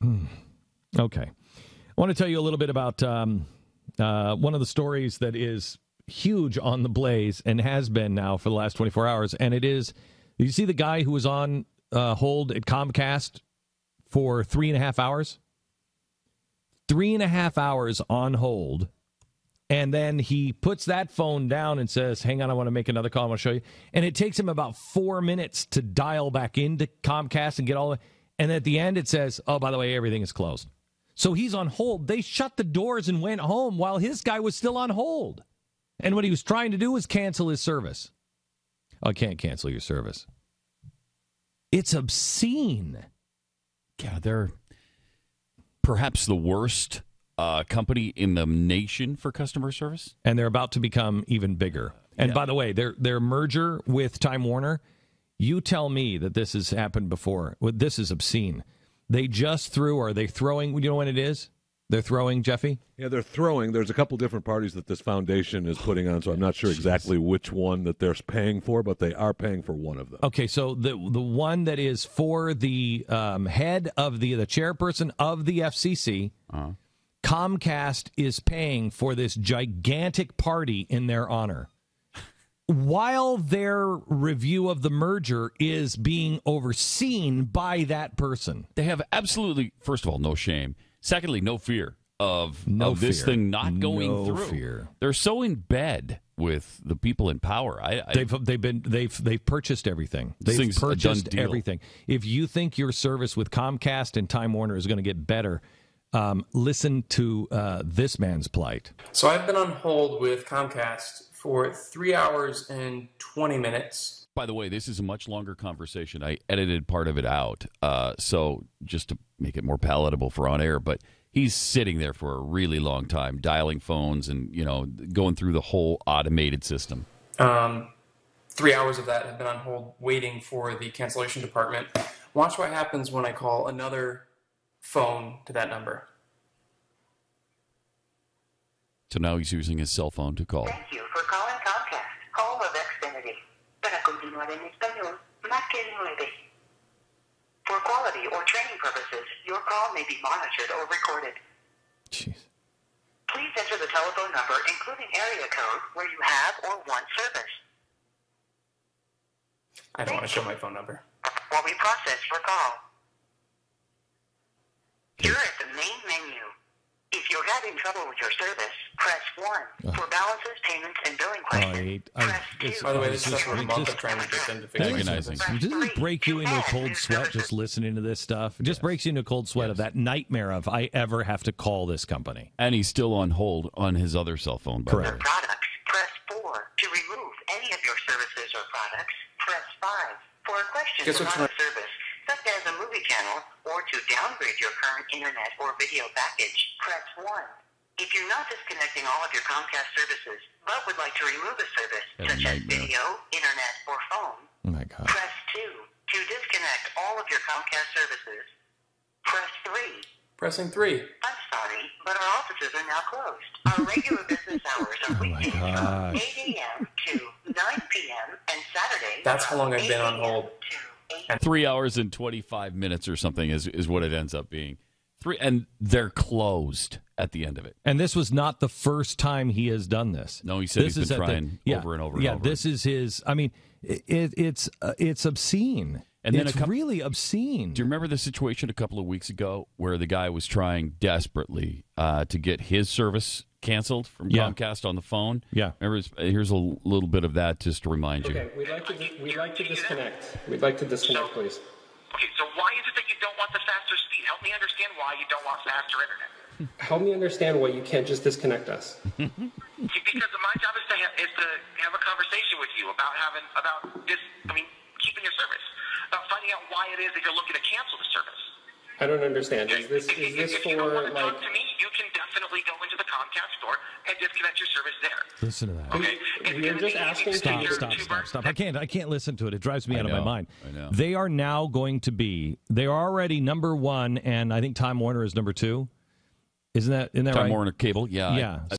Okay. I want to tell you a little bit about one of the stories that is huge on the Blaze and has been now for the last 24 hours. And it is, you see the guy who was on hold at Comcast for 3.5 hours? 3.5 hours on hold. And then he puts that phone down and says, hang on, I want to make another call. I want to show you. And it takes him about 4 minutes to dial back into Comcast and get all the... And at the end, it says, oh, by the way, everything is closed. So he's on hold. They shut the doors and went home while his guy was still on hold. And what he was trying to do was cancel his service. Oh, I can't cancel your service. It's obscene. Yeah, they're perhaps the worst company in the nation for customer service. And they're about to become even bigger. And by the way, their merger with Time Warner, you tell me that this has happened before. This is obscene. They just threw, or are they throwing, you know when it is? They're throwing, Jeffy? Yeah, they're throwing. There's a couple different parties that this foundation is putting on, so I'm not sure exactly which one that they're paying for, but they are paying for one of them. Okay, so the one that is for the head of the chairperson of the FCC, Comcast is paying for this gigantic party in their honor, while their review of the merger is being overseen by that person. They have absolutely, first of all, no shame. Secondly, no fear of this thing not going through. Fear. They're so in bed with the people in power. They've purchased everything. They've purchased everything. If you think your service with Comcast and Time Warner is going to get better, listen to this man's plight. So I've been on hold with Comcast for 3 hours and 20 minutes. By the way, this is a much longer conversation. I edited part of it out, so just to make it more palatable for on air. But he's sitting there for a really long time, dialing phones and going through the whole automated system. 3 hours of that have been on hold, waiting for the cancellation department. Watch what happens when I call another phone to that number. So now he's using his cell phone to call. Thank you for calling Comcast. Call of Xfinity. Para continuar en español, marque el 9. For quality or training purposes, your call may be monitored or recorded. Jeez. Please enter the telephone number, including area code, where you have or want service. I don't want to show my phone number. While we process your call. You're at the main menu. If you're having trouble with your service, press 1. For balances, payments, and billing questions, press 2. By the way, this is for a month of trying to get them to fix my service. Doesn't it break you into a cold sweat just listening to this stuff? It just breaks you into a cold sweat of that nightmare of I ever have to call this company. And he's still on hold on his other cell phone. Correct. Products, press 4. To remove any of your services or products, press 5. For a question about a service, such as a movie channel, or to downgrade your current internet or video package, press 1. If you're not disconnecting all of your Comcast services, but would like to remove a service, such as video, internet, or phone, press 2. To disconnect all of your Comcast services, press 3. Pressing 3. I'm sorry, but our offices are now closed. Our regular business hours are weekdays from 8 a.m. to 9 p.m. and Saturdays. That's how long I've been on hold. 3 hours and 25 minutes or something is what it ends up being. And they're closed at the end of it. And this was not the first time he has done this. No, he said he's been trying over and over and over. Yeah, this is his. I mean, it's obscene. And then it's really obscene. Do you remember the situation a couple of weeks ago where the guy was trying desperately to get his service canceled from Comcast on the phone? Yeah. Remember, here's a little bit of that just to remind you. Okay, we'd like to disconnect. We'd like to disconnect, please. Okay, so why is it that you don't want the faster speed? Help me understand why you don't want faster internet. Help me understand why you can't just disconnect us. Because my job is to have a conversation with you about keeping your service, about finding out why it is that you're looking to cancel the service. I don't understand. Is this if you don't want to talk to me, you can definitely go into the Comcast store and disconnect your service there. Listen to that. Okay. We're just asking. Stop. I can't listen to it. It drives me out of my mind. I know. They are now going to be. They are already number 1, and I think Time Warner is number 2. Isn't that right? Time Warner Cable, yeah. Yeah.